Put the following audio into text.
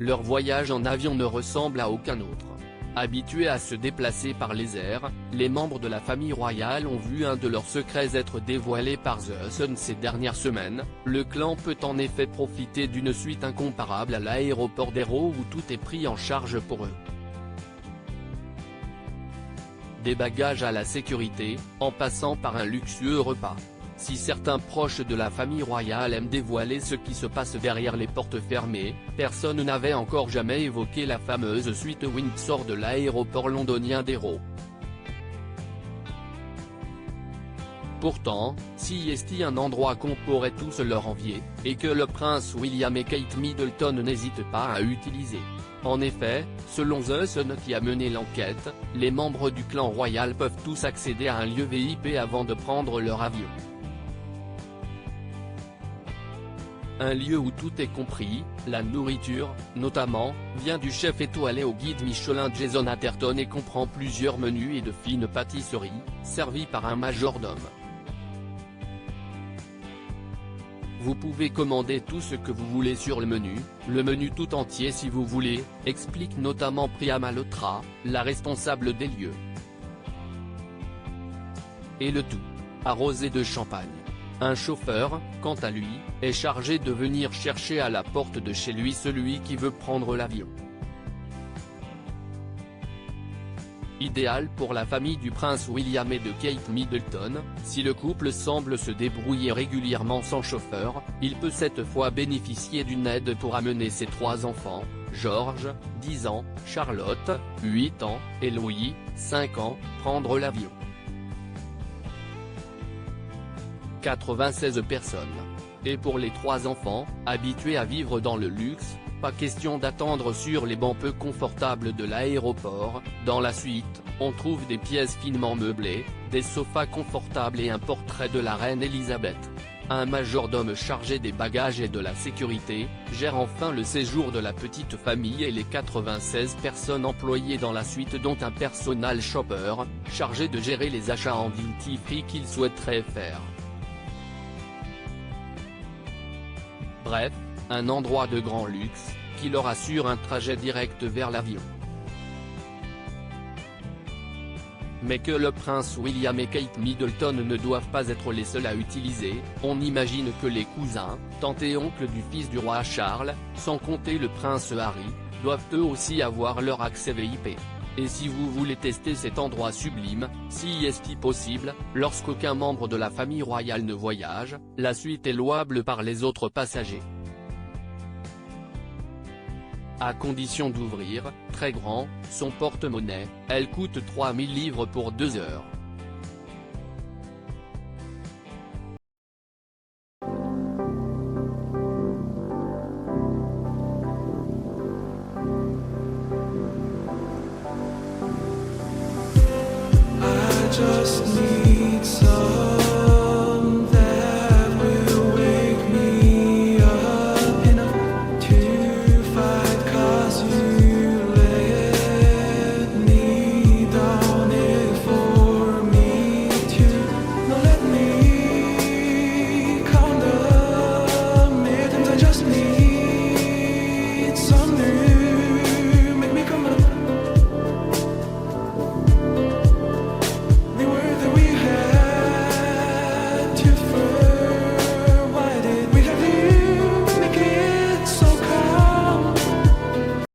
Leur voyage en avion ne ressemble à aucun autre. Habitués à se déplacer par les airs, les membres de la famille royale ont vu un de leurs secrets être dévoilé par The Sun ces dernières semaines. Le clan peut en effet profiter d'une suite incomparable à l'aéroport d'Heathrow où tout est pris en charge pour eux. Des bagages à la sécurité, en passant par un luxueux repas. Si certains proches de la famille royale aiment dévoiler ce qui se passe derrière les portes fermées, personne n'avait encore jamais évoqué la fameuse suite Windsor de l'aéroport londonien d'Heathrow. Pourtant, si est un endroit qu'on pourrait tous leur envier, et que le prince William et Kate Middleton n'hésitent pas à utiliser. En effet, selon The Sun qui a mené l'enquête, les membres du clan royal peuvent tous accéder à un lieu VIP avant de prendre leur avion. Un lieu où tout est compris, la nourriture, notamment, vient du chef étoilé au guide Michelin Jason Atherton et comprend plusieurs menus et de fines pâtisseries, servis par un majordome. Vous pouvez commander tout ce que vous voulez sur le menu tout entier si vous voulez, explique notamment Priya Malhotra, la responsable des lieux. Et le tout, arrosé de champagne. Un chauffeur, quant à lui, est chargé de venir chercher à la porte de chez lui celui qui veut prendre l'avion. Idéal pour la famille du prince William et de Kate Middleton, si le couple semble se débrouiller régulièrement sans chauffeur, il peut cette fois bénéficier d'une aide pour amener ses 3 enfants, George, 10 ans, Charlotte, 8 ans, et Louis, 5 ans, prendre l'avion. 96 personnes. Et pour les 3 enfants, habitués à vivre dans le luxe, pas question d'attendre sur les bancs peu confortables de l'aéroport. Dans la suite, on trouve des pièces finement meublées, des sofas confortables et un portrait de la reine Elisabeth. Un majordome chargé des bagages et de la sécurité, gère enfin le séjour de la petite famille et les 96 personnes employées dans la suite dont un personal shopper, chargé de gérer les achats en duty free qu'ils souhaiteraient faire. Bref, un endroit de grand luxe, qui leur assure un trajet direct vers l'avion. Mais que le prince William et Kate Middleton ne doivent pas être les seuls à utiliser, on imagine que les cousins, tantes et oncles du fils du roi Charles, sans compter le prince Harry, doivent eux aussi avoir leur accès VIP. Et si vous voulez tester cet endroit sublime, si est possible, lorsqu'aucun membre de la famille royale ne voyage, la suite est louable par les autres passagers. À condition d'ouvrir, très grand, son porte-monnaie, elle coûte 3000 livres pour 2 heures. Just need